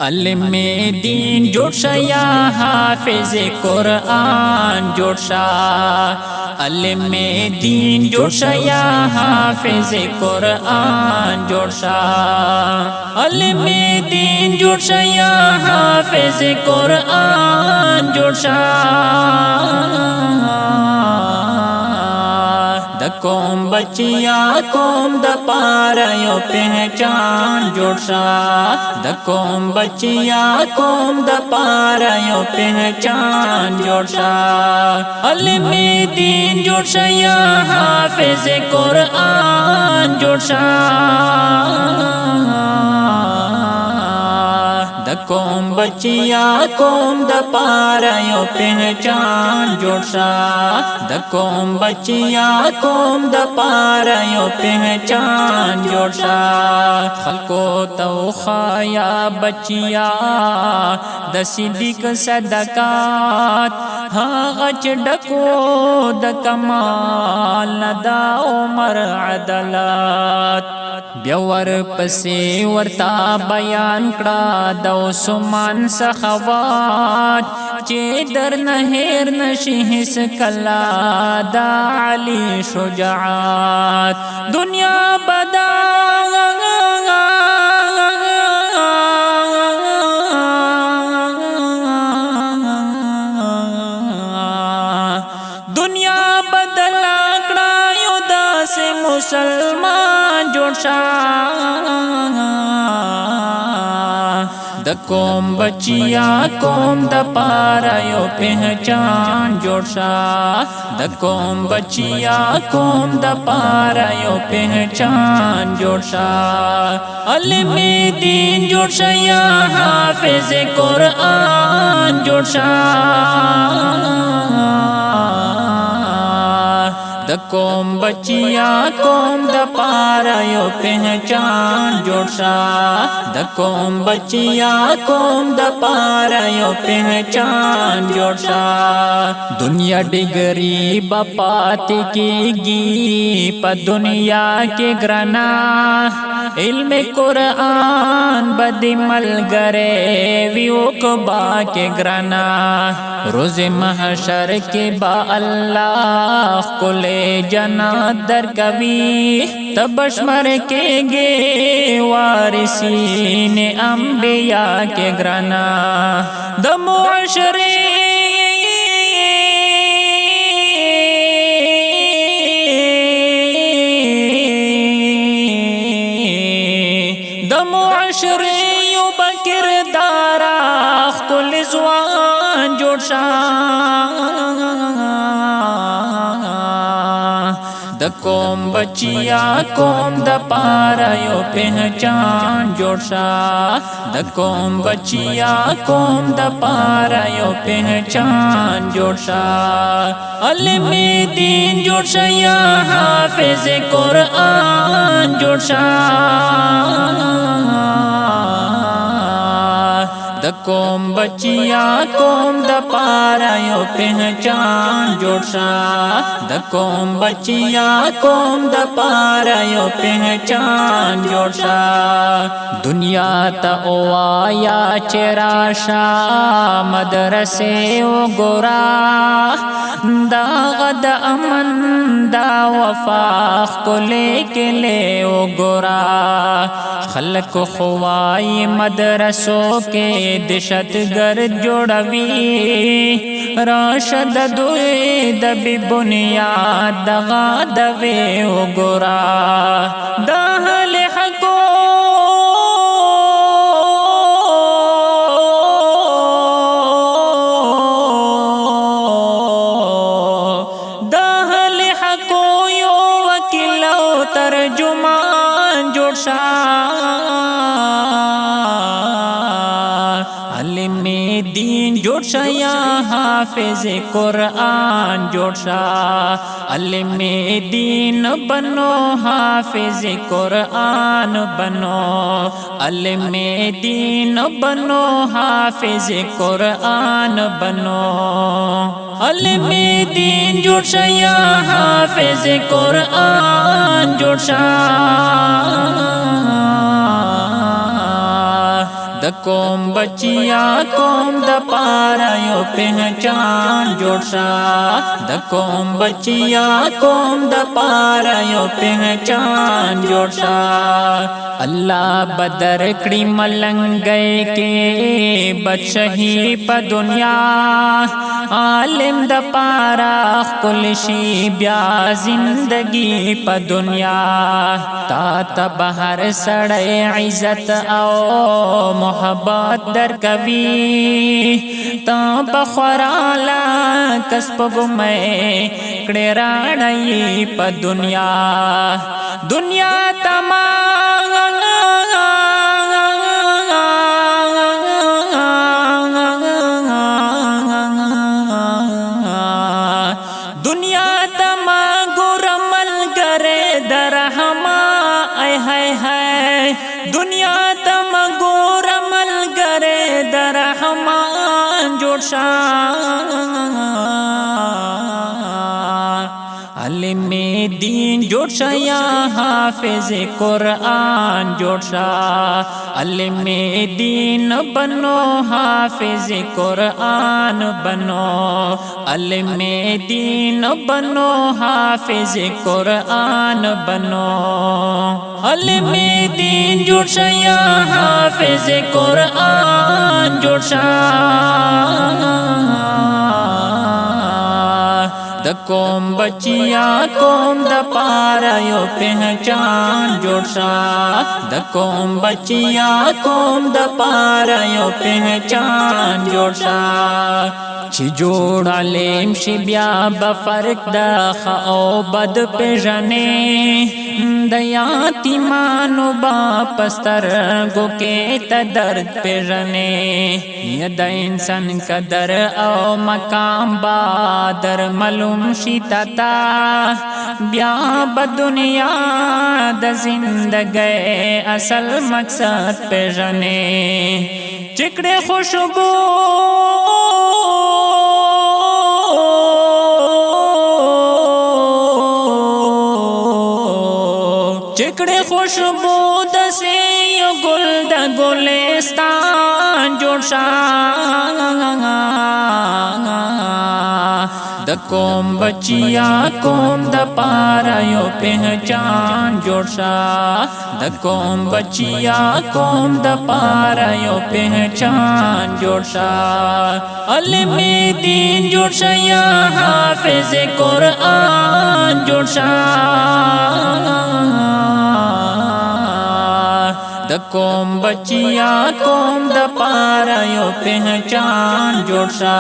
علم دین جوړ شه یا حافظ قرآن جوړ شه علم دین جوړ شه یا حافظ قرآن جوړ شه علم دین جوړ شه یا حافظ قرآن جوړ شه د قوم بچیا قوم د پاره یو پہچان جوړ شه د قوم بچیا قوم د پاره یو پہچان جوړ شه علم دین جوړ شه یا حافظ قرآن جوړ شه د قوم بچیا قوم د پاره یو پہچان جوړ شه د قوم بچیا قوم د پاره یو پہچان جوړ شه خلکو تو خایا بچیا د صدیق صدقات هغه چې ډکو د کمال ندا عمر عدالت بیا ور پسې ورتا بیان کړه د عثمان سخاوت چې در نه هیر نشي هیڅ کلا د علی شجاعت دنیا بدا دنیا بدلا کړه یو داسې مسلمان جوړ شه د قوم بچیا قوم د پاره یو پہچان جوړ شه د قوم بچیا قوم د پاره یو پہچان جوړ شه علم دین جوړ شه یا حافظ قرآن جوړ شه د قوم بچیا قوم د پاره یو پہچان جوړ شه د قوم بچیا قوم د پاره یو پہچان جوړ شه دنیا ډګری بپات کیږي په دنیا کې ګرنا علم قرآن بد ملګری ویو کبا کې ګرنا روز محشر کې با الله کله جنات در کبھی تبشمر کے گے وارثین انبیاء کے گرانا د معاشرے د معاشرے یو بکردارا خپل ځوان جوړ شه د قوم بچیا قوم د پاره یو پہچان جوړ شه د قوم بچیا قوم د پاره یو پہچان جوړ شه علم دین جوړ شه یا حافظ قرآن جوړ شه د قوم بچیا قوم د پاره یو پہچان جوړ شه د قوم بچیا قوم د پاره یو پہچان جوړ شه دنیا ته وایا چې راشه مدرسې وګورا دا غد امن دا وفا خلې کله وګورا خلق خوای مدرسو کې دشت گرد جوړوي راشد دوی د بی بنیاد دغا دوی وګورا د اهل حقو د اهل حقو یو وکیل او ترجمان جوړ شه علم دین جوړ شه یا حافظ قرآن جوړ شه علم دین بنو حافظ قرآن بنو علم دین بنو حافظ قرآن بنو علم دین جوړ شه یا حافظ قرآن جوړ شه د د کوم بچیا کوم د پارا یو پہچان جوړ شا د کوم بچیا کوم د پارا یو پہچان جوړ شا اللہ بدر کړي ملنګي کې بچهي په دنیا عالم د پارا خپل شي بیا زندگی په دنیا تا تبهر سړی عزت او محبت در کوي تا بخورالا کسب گمه کړه راړی په دنیا دنیا تمام دنیا تما ګورمل کرے درهما ای هاي هاي دنیا تما ګورمل کرے درهما جوړ شا علم دین جوړ شا یا حافظ قرآن جوړ شا علم دین بنو حافظ قرآن بنو علم دین بنو حافظ قرآن بنو علم دین جوړ شا یا حافظ قرآن جوړ شا د کوم بچیا کوم د پارا یو پہچان جوړ شا د کوم بچیا کوم د پارا یو پہچان جوړ شا چې جوړ علم شي بیا بفرق د خ او بد پیژنې د یتیمانو با پستر گو کې ته درد پیژنې یا د انسان قدر او مقام با در معلوم شي تا بیا په دنیا د زندګۍ اصل مقصد پیژنې چکړه خوشبو چکڑے خوشبو دسے یو گل دا گلستان جوړ شا د کوم بچیا کوم د پارا یو پہچان جوړ شا د کوم بچیا کوم د پارا یو پہچان جوړ شا علم دین جوړ شا یا حافظ قرآن جوړ شا د کوم بچیا کوم د پارا یو پہچان جوړ شا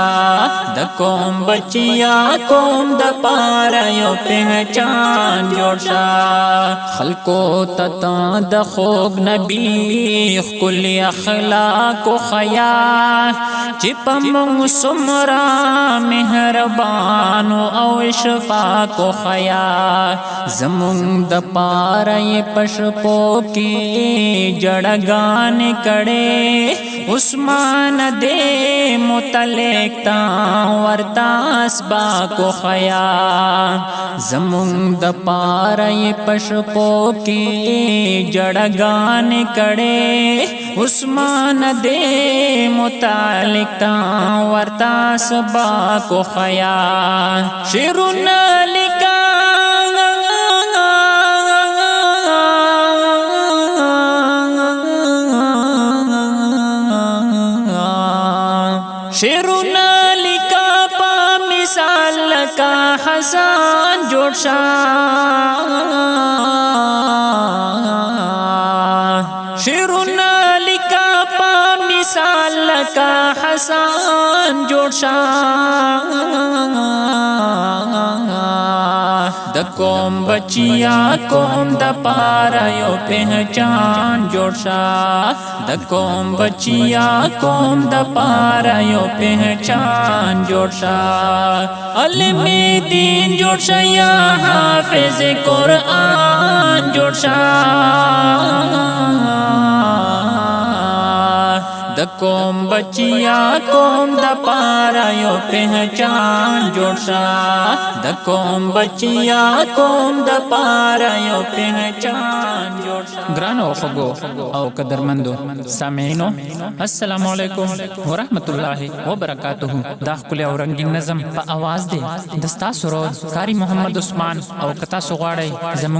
د کوم بچیا کوم د پارا یو پہچان جوړ شا خلقو تتا د خوږ نبی خپل اخلاق او حیا چې پمو سمرا مهربان او اشفاق او حیا زمون د پارا یې پشپو کې جڑگان کڑے عثمان دے متعلق تا ورتا اسبا کو خیا زمون د پارای پشپو کی جڑگان کڑے عثمان دے متعلق تا ورتا اسبا کو خیا شیرنا لکا شیرنا لکا پا مثال کا حسان جوړ شا شیرنا لکا پا مثال کا حسان جوړ شا د کوم بچیا کوم د پارا یو پہچان جوړ شا د کوم بچیا کوم د پارا یو پہچان جوړ شا علم دین جوړ شا یا حافظ قرآن جوړ شا د کوم بچیا کوم د پارا یو پہچان جوړ شا د کوم بچیا کوم د پارا یو پہچان جوړ شا ګرانو خوګو او قدرمندو سامعینو السلام علیکم ورحمت الله وبرکاتہ دا خپل او رنگین نظم په आवाज دی دستا سرود کاری محمد عثمان او کتا سغواړی زمون